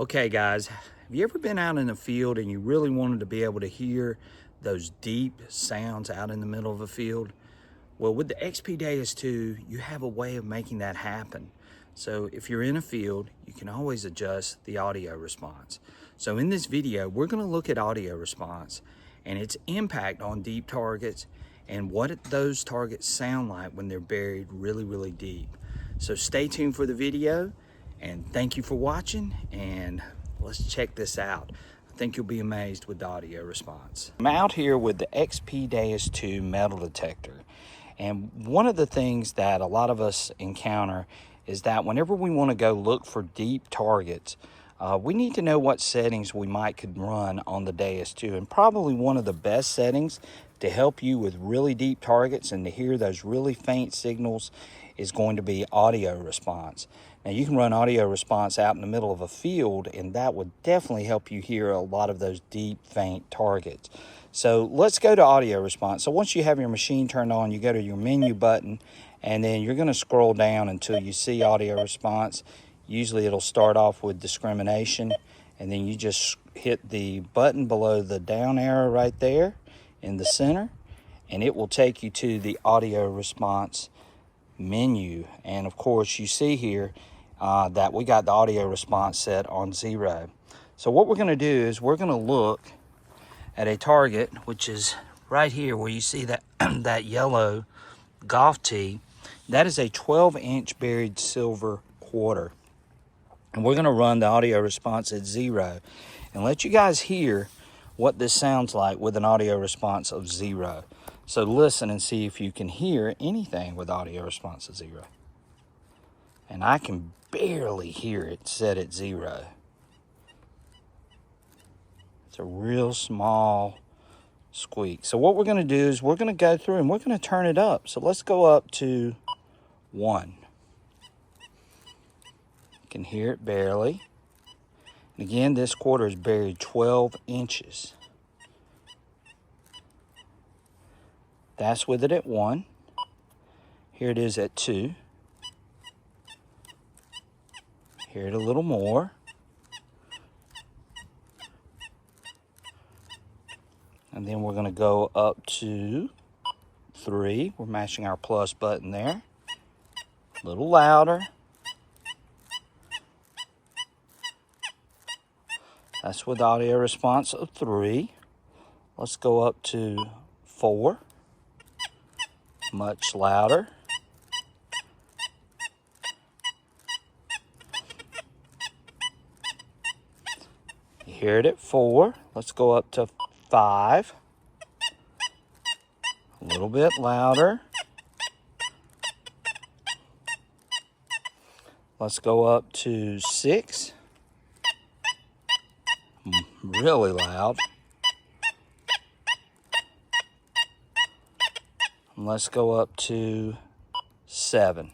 Okay guys, have you ever been out in the field and you really wanted to be able to hear those deep sounds out in the middle of a field? Well, with the XP Deus II, you have a way of making that happen. So if you're in a field, you can always adjust the audio response. So in this video, we're going to look at audio response and its impact on deep targets and what those targets sound like when they're buried really, really deep. So stay tuned for the video. And thank you for watching, and let's check this out. I think you'll be amazed with the audio response. I'm out here with the XP Deus II metal detector. And one of the things that a lot of us encounter is that whenever we want to go look for deep targets, we need to know what settings we could run on the Deus II. And probably one of the best settings to help you with really deep targets and to hear those really faint signals is going to be audio response. Now you can run audio response out in the middle of a field, and that would definitely help you hear a lot of those deep, faint targets. So let's go to audio response. So once you have your machine turned on, you go to your menu button, and then you're going to scroll down until you see audio response. Usually it'll start off with discrimination, and then you just hit the button below the down arrow right there in the center, and it will take you to the audio response menu. And of course you see here that we got the audio response set on 0. So what we're going to do is we're going to look at a target, which is right here where you see that that yellow golf tee. That is a 12-inch buried silver quarter, and we're going to run the audio response at 0 and let you guys hear what this sounds like with an audio response of 0. So listen and see if you can hear anything with audio response of 0. And I can barely hear it set at 0. It's a real small squeak. So what we're going to do is we're going to go through and we're going to turn it up. So let's go up to 1. You can hear it barely. And again, this quarter is buried 12 inches. That's with it at 1. Here it is at 2. Hear it a little more. And then we're going to go up to 3. We're mashing our plus button there. A little louder. That's with audio response of 3. Let's go up to 4. Much louder. You hear it at 4. Let's go up to 5. A little bit louder. Let's go up to 6. Really loud. Let's go up to 7.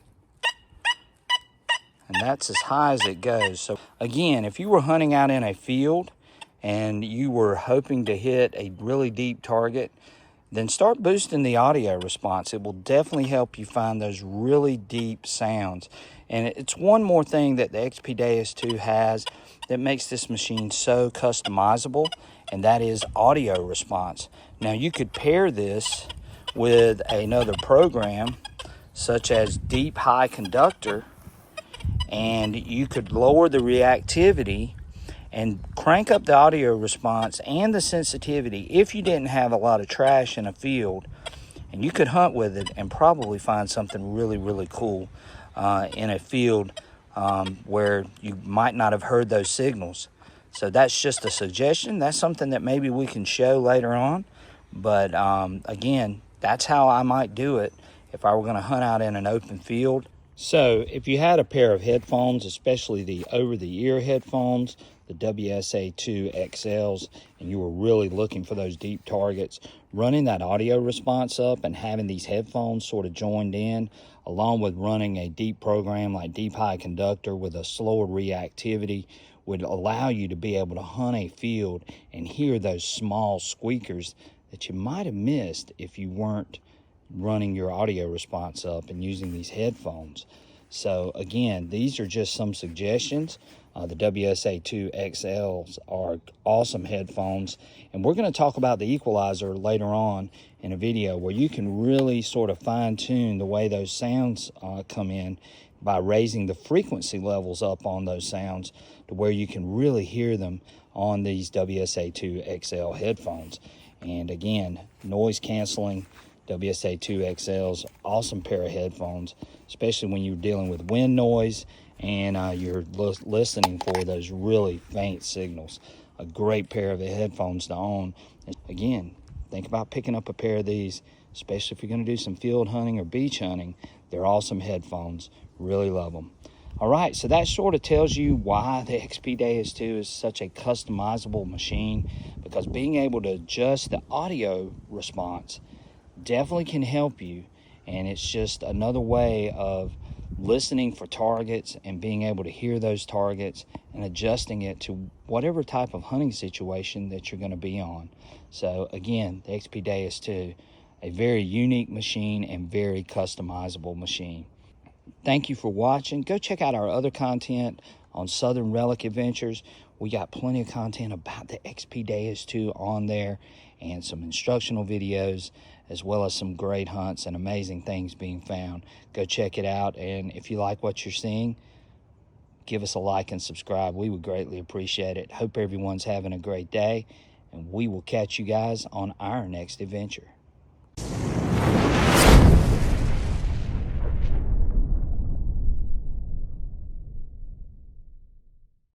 And that's as high as it goes. So again, if you were hunting out in a field and you were hoping to hit a really deep target, then start boosting the audio response. It will definitely help you find those really deep sounds. And it's one more thing that the XP Deus II has that makes this machine so customizable, and that is audio response. Now you could pair this with another program such as Deep High Conductor, and you could lower the reactivity and crank up the audio response and the sensitivity if you didn't have a lot of trash in a field, and you could hunt with it and probably find something really, really cool in a field where you might not have heard those signals. So that's just a suggestion. That's something that maybe we can show later on, but again, that's how I might do it if I were going to hunt out in an open field. So if you had a pair of headphones, especially the over-the-ear headphones, the WSA2 XLs, and you were really looking for those deep targets, running that audio response up and having these headphones sort of joined in, along with running a deep program like Deep High Conductor with a slower reactivity, would allow you to be able to hunt a field and hear those small squeakers that you might have missed if you weren't running your audio response up and using these headphones. So again, these are just some suggestions. The WSA2 XLs are awesome headphones, and we're going to talk about the equalizer later on in a video where you can really sort of fine-tune the way those sounds come in by raising the frequency levels up on those sounds to where you can really hear them on these WSA2 XL headphones. And again, noise canceling WSA2 XLs, awesome pair of headphones, especially when you're dealing with wind noise and you're listening for those really faint signals. A great pair of headphones to own. Again, think about picking up a pair of these, especially if you're going to do some field hunting or beach hunting. They're awesome headphones. Really love them. All right, so that sort of tells you why the XP Deus II is such a customizable machine, because being able to adjust the audio response definitely can help you, and it's just another way of listening for targets and being able to hear those targets and adjusting it to whatever type of hunting situation that you're going to be on. So again, the XP Deus II, a very unique machine and very customizable machine. Thank you for watching. Go check out our other content on Southern Relic Adventures. We got plenty of content about the XP Deus II on there, and some instructional videos, as well as some great hunts and amazing things being found. Go check it out, and if you like what you're seeing, give us a like and subscribe. We would greatly appreciate it. Hope everyone's having a great day, and we will catch you guys on our next adventure.